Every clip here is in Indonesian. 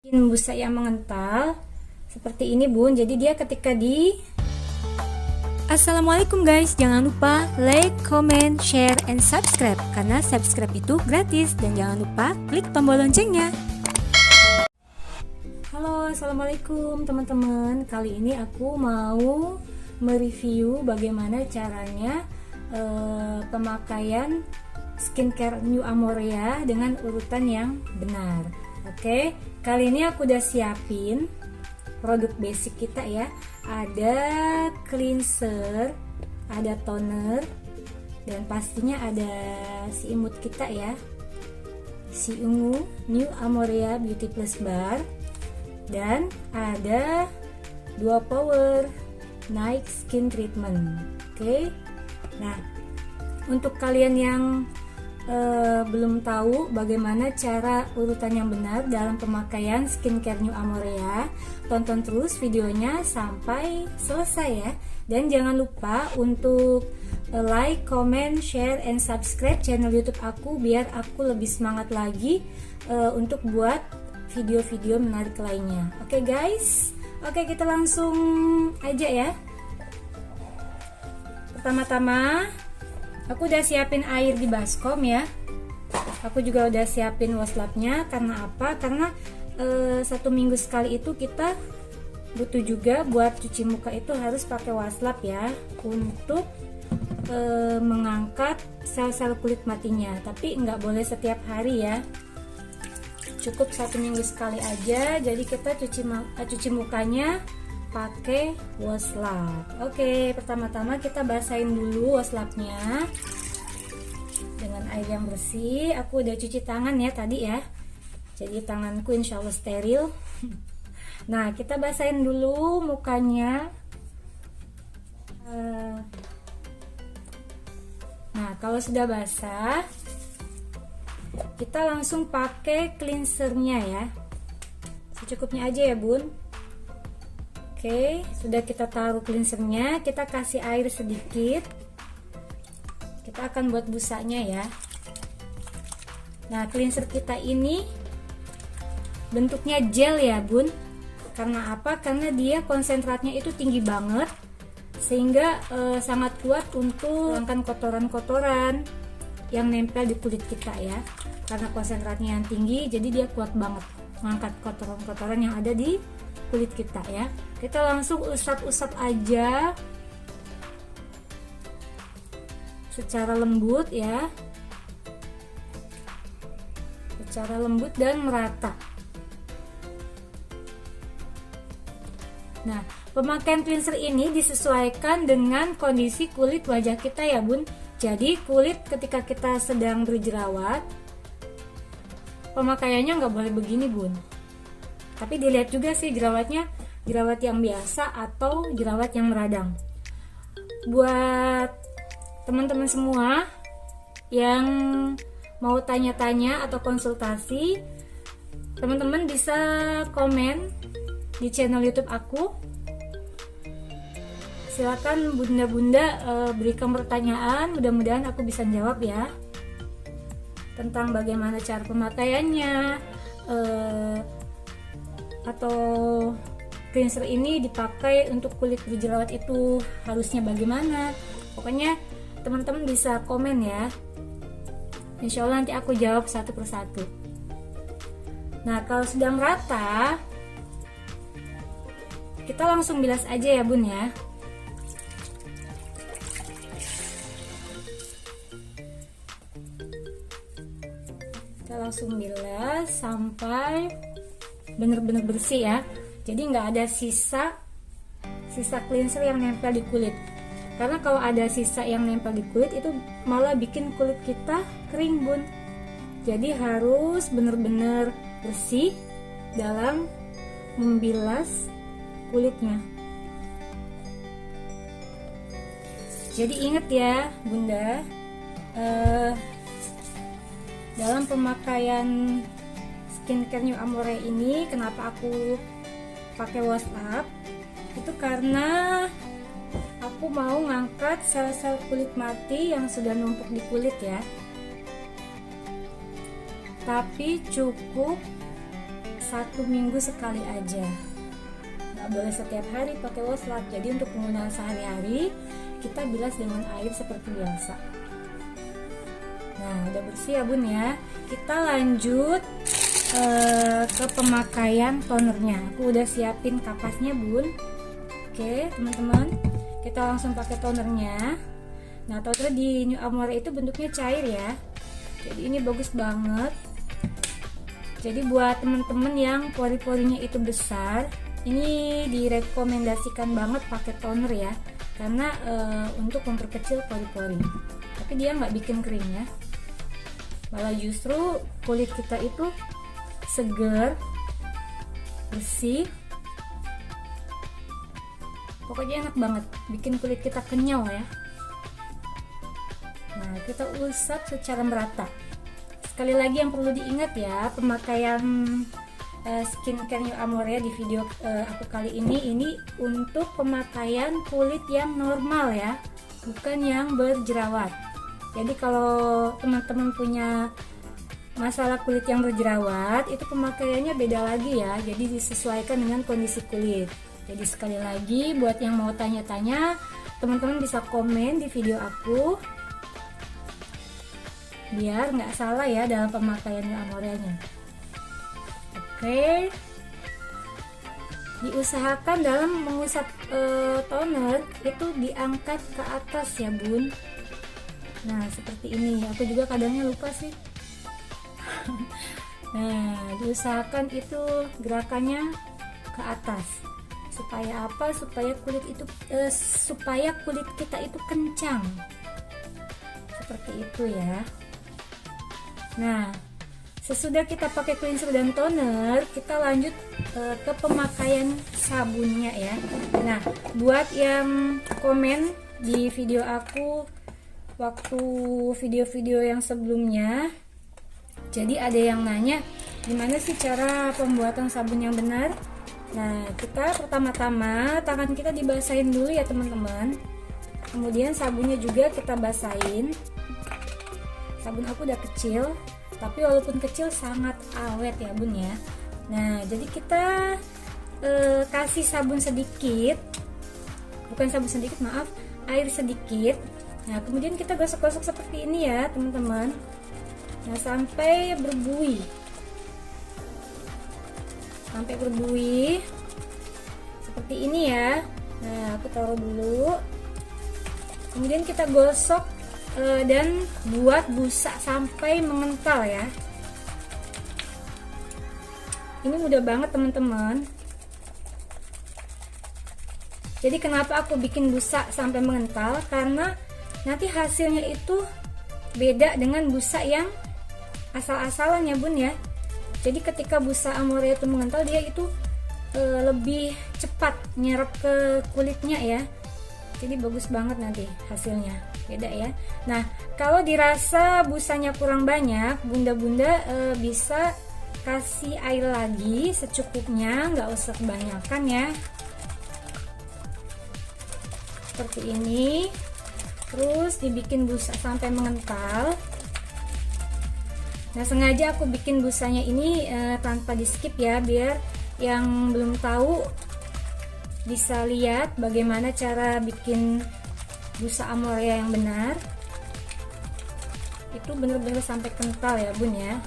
Bikin busa yang mengental seperti ini bun. Jadi dia ketika di Assalamualaikum guys, jangan lupa like, comment, share, and subscribe karena subscribe itu gratis. Dan jangan lupa klik tombol loncengnya. Halo, assalamualaikum teman-teman. Kali ini aku mau mereview bagaimana caranya pemakaian skincare New Amorea dengan urutan yang benar. Oke, kali ini aku udah siapin produk basic kita ya. Ada cleanser, ada toner, dan pastinya ada si imut kita ya, si ungu New Amorea Beauty Plus Bar, dan ada 2 power night skin treatment. Oke, nah untuk kalian yang belum tahu bagaimana cara urutan yang benar dalam pemakaian skincare New Amorea, tonton terus videonya sampai selesai ya. Dan jangan lupa untuk like, comment, share, and subscribe channel YouTube aku biar aku lebih semangat lagi untuk buat video-video menarik lainnya. Oke guys, oke kita langsung aja ya. Pertama-tama aku udah siapin air di baskom ya. Aku juga udah siapin waslapnya. Karena apa? Karena 1 minggu sekali itu kita butuh juga buat cuci muka itu harus pakai waslap ya, untuk mengangkat sel-sel kulit matinya. Tapi nggak boleh setiap hari ya, cukup 1 minggu sekali aja. Jadi kita cuci mukanya pakai waslap. Oke, pertama-tama kita basahin dulu waslapnya dengan air yang bersih. Aku udah cuci tangan ya tadi ya, jadi tanganku insya Allah steril. Nah, kita basahin dulu mukanya. Nah, kalau sudah basah, kita langsung pakai cleansernya ya, secukupnya aja ya bun. Oke, sudah kita taruh cleansernya, kita kasih air sedikit. Kita akan buat busanya ya. Nah, cleanser kita ini bentuknya gel ya bun. Karena apa? Karena dia konsentratnya itu tinggi banget, sehingga sangat kuat untuk menghilangkan kotoran-kotoran yang nempel di kulit kita ya. Karena konsentratnya yang tinggi, jadi dia kuat banget mengangkat kotoran-kotoran yang ada di kulit kita ya. Kita langsung usap-usap aja secara lembut ya, secara lembut dan merata. Nah, pemakaian cleanser ini disesuaikan dengan kondisi kulit wajah kita ya bun. Jadi kulit ketika kita sedang berjerawat, pemakaiannya nggak boleh begini bun. Tapi dilihat juga sih jerawatnya, jerawat yang biasa atau jerawat yang meradang. Buat teman-teman semua yang mau tanya-tanya atau konsultasi, teman-teman bisa komen di channel YouTube aku. Silakan bunda-bunda berikan pertanyaan, mudah-mudahan aku bisa jawab ya, tentang bagaimana cara pemakaiannya, atau cleanser ini dipakai untuk kulit berjerawat itu harusnya bagaimana. Pokoknya teman-teman bisa komen ya, insya Allah nanti aku jawab satu persatu. Nah, kalau sudah merata, kita langsung bilas aja ya bun ya. Kita langsung bilas sampai bener-bener bersih ya. Jadi nggak ada sisa cleanser yang nempel di kulit. Karena kalau ada sisa yang nempel di kulit itu malah bikin kulit kita kering bun. Jadi harus bener-bener bersih dalam membilas kulitnya. Jadi ingat ya bunda, dalam pemakaian skincare New Amorea ini, kenapa aku pakai waslap? Itu karena aku mau ngangkat sel-sel kulit mati yang sudah numpuk di kulit ya. Tapi cukup 1 minggu sekali aja, nggak boleh setiap hari pakai washlet. Jadi untuk penggunaan sehari-hari kita bilas dengan air seperti biasa. Nah, udah bersih ya bun ya. Kita lanjut ke pemakaian tonernya. Aku udah siapin kapasnya bun. Oke teman-teman, kita langsung pakai tonernya. Nah, toner di New Amore itu bentuknya cair ya, jadi ini bagus banget. Jadi buat teman-teman yang pori-porinya itu besar, ini direkomendasikan banget pakai toner ya, karena untuk memperkecil pori-pori. Tapi dia nggak bikin kering ya, malah justru kulit kita itu seger, bersih, pokoknya enak banget, bikin kulit kita kenyal ya. Nah, kita usap secara merata. Sekali lagi yang perlu diingat ya, pemakaian skincare New Amore di video aku kali ini untuk pemakaian kulit yang normal ya, bukan yang berjerawat. Jadi kalau teman-teman punya masalah kulit yang berjerawat, itu pemakaiannya beda lagi ya, jadi disesuaikan dengan kondisi kulit. Jadi sekali lagi buat yang mau tanya-tanya, teman-teman bisa komen di video aku biar nggak salah ya dalam pemakaian New Amore-nya. Oke, diusahakan dalam mengusap toner itu diangkat ke atas ya bun. Nah seperti ini, aku juga kadangnya lupa sih. Nah, diusahakan itu gerakannya ke atas. Supaya apa? Supaya kulit itu supaya kulit kita itu kencang. Seperti itu ya. Nah, sesudah kita pakai cleanser dan toner, kita lanjut ke pemakaian sabunnya ya. Nah, buat yang komen di video aku waktu video-video yang sebelumnya, jadi ada yang nanya gimana sih cara pembuatan sabun yang benar. Nah, kita pertama-tama tangan kita dibasahin dulu ya teman-teman. Kemudian sabunnya juga kita basahin. Sabun aku udah kecil, tapi walaupun kecil sangat awet ya bun ya. Nah, jadi kita kasih sabun sedikit, bukan sabun sedikit maaf, air sedikit. Nah, kemudian kita gosok-gosok seperti ini ya teman-teman. Nah, sampai berbuih, seperti ini ya. Nah, aku taruh dulu, kemudian kita gosok dan buat busa sampai mengental ya. Ini mudah banget teman-teman. Jadi kenapa aku bikin busa sampai mengental, karena nanti hasilnya itu beda dengan busa yang asal-asalan ya bun ya. Jadi ketika busa Amore itu mengental, dia itu lebih cepat nyerap ke kulitnya ya. Jadi bagus banget nanti hasilnya, beda ya. Nah, kalau dirasa busanya kurang banyak, bunda-bunda bisa kasih air lagi secukupnya, nggak usah kebanyakan ya. Seperti ini. Terus dibikin busa sampai mengental. Nah, sengaja aku bikin busanya ini tanpa di skip ya, biar yang belum tahu bisa lihat bagaimana cara bikin busa Amore yang benar. Itu bener-bener sampai kental ya bun ya,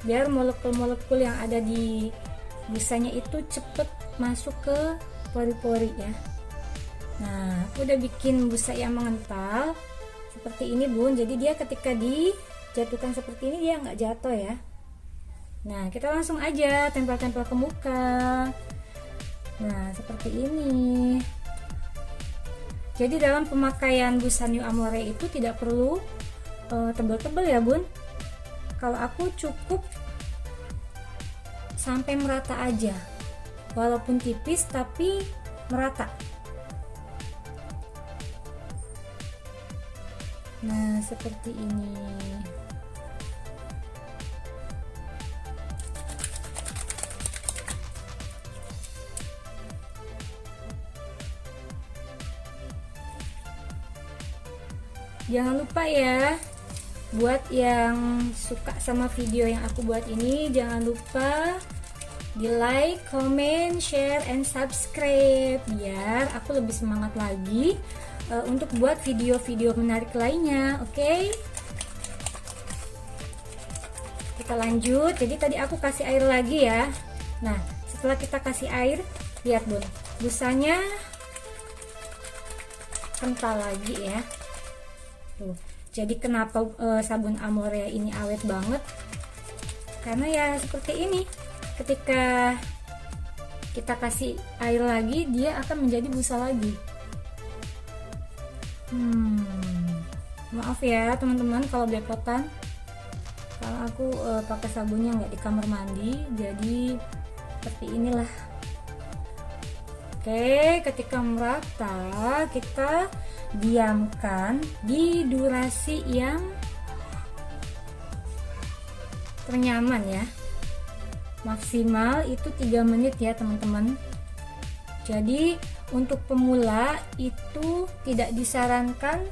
biar molekul-molekul yang ada di busanya itu cepet masuk ke pori-pori ya. Nah, aku udah bikin busa yang mengental seperti ini bun, jadi dia ketika dijatuhkan seperti ini dia nggak jatuh ya. Nah, kita langsung aja tempel-tempel ke muka. Nah, seperti ini. Jadi dalam pemakaian busa New Amore itu tidak perlu tebal-tebal ya bun. Kalau aku cukup sampai merata aja, walaupun tipis tapi merata. Nah, seperti ini. Jangan lupa ya, buat yang suka sama video yang aku buat ini, jangan lupa di like, comment, share, and subscribe biar aku lebih semangat lagi untuk buat video-video menarik lainnya. Oke? Kita lanjut. Jadi tadi aku kasih air lagi ya. Nah, setelah kita kasih air, lihat Bun, busanya kental lagi ya. Tuh. Jadi kenapa sabun Amorea ini awet banget? Karena ya seperti ini. Ketika kita kasih air lagi, dia akan menjadi busa lagi. Maaf ya teman-teman kalau belepotan. Kalau aku pakai sabunnya nggak di kamar mandi, jadi seperti inilah. Oke, ketika merata kita diamkan di durasi yang ternyaman ya, maksimal itu 3 menit ya teman-teman. Jadi untuk pemula itu tidak disarankan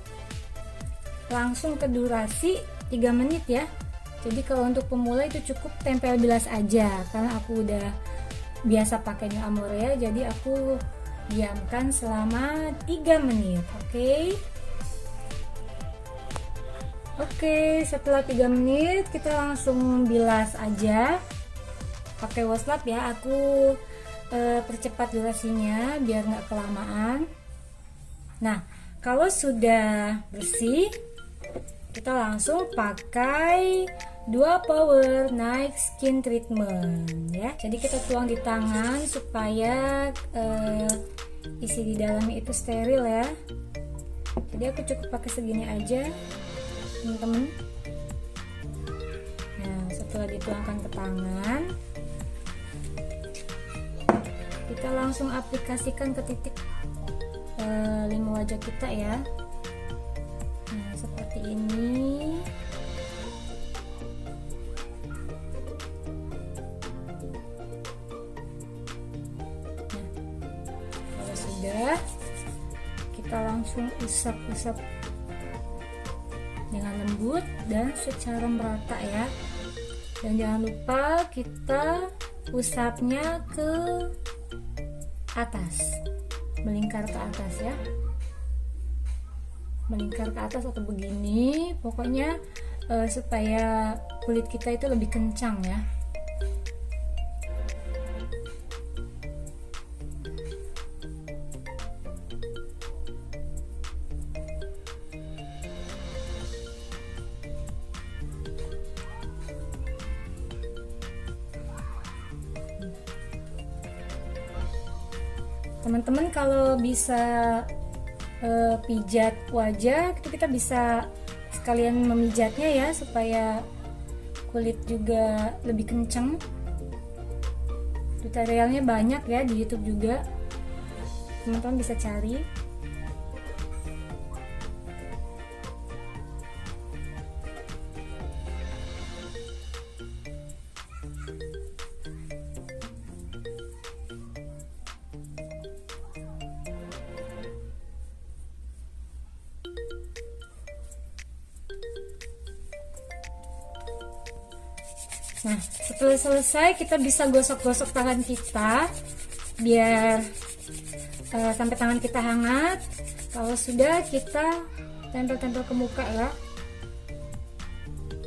langsung ke durasi 3 menit ya. Jadi kalau untuk pemula itu cukup tempel bilas aja, karena aku udah biasa pakainya Amorea, jadi aku diamkan selama 3 menit. Oke, setelah 3 menit kita langsung bilas aja pakai waslap ya. Aku percepat durasinya biar nggak kelamaan. Nah, kalau sudah bersih kita langsung pakai 2 Power Night Skin Treatment ya. Jadi kita tuang di tangan supaya isi di dalamnya itu steril ya. Jadi aku cukup pakai segini aja teman-teman. Nah, setelah dituangkan ke tangan, kita langsung aplikasikan ke titik 5 wajah kita ya. Nah, seperti ini. Kita langsung usap-usap dengan lembut dan secara merata ya. Dan jangan lupa kita usapnya ke atas, melingkar ke atas ya, melingkar ke atas atau begini, pokoknya supaya kulit kita itu lebih kencang ya. Teman-teman kalau bisa pijat wajah itu kita bisa sekalian memijatnya ya, supaya kulit juga lebih kenceng. Tutorialnya banyak ya di YouTube juga, teman-teman bisa cari. Nah, setelah selesai kita bisa gosok-gosok tangan kita biar sampai tangan kita hangat. Kalau sudah, kita tempel-tempel ke muka ya,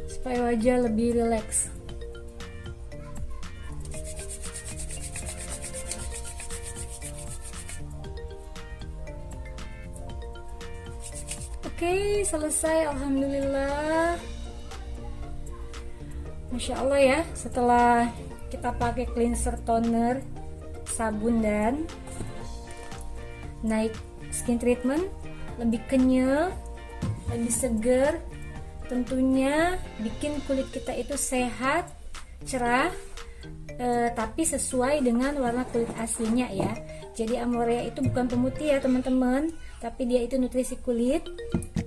supaya wajah lebih rileks. Oke, selesai, alhamdulillah. Masya Allah ya, setelah kita pakai cleanser, toner, sabun, dan night skin treatment, lebih kenyal, lebih seger, tentunya bikin kulit kita itu sehat, cerah, tapi sesuai dengan warna kulit aslinya ya. Jadi Amorea itu bukan pemutih ya teman-teman, tapi dia itu nutrisi kulit,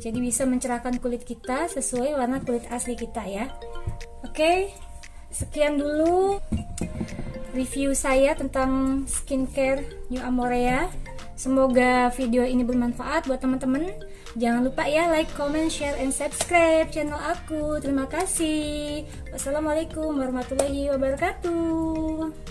jadi bisa mencerahkan kulit kita sesuai warna kulit asli kita ya. Oke, sekian dulu review saya tentang skincare New Amorea. Semoga video ini bermanfaat buat teman-teman. Jangan lupa ya like, comment, share, and subscribe channel aku. Terima kasih. Wassalamualaikum warahmatullahi wabarakatuh.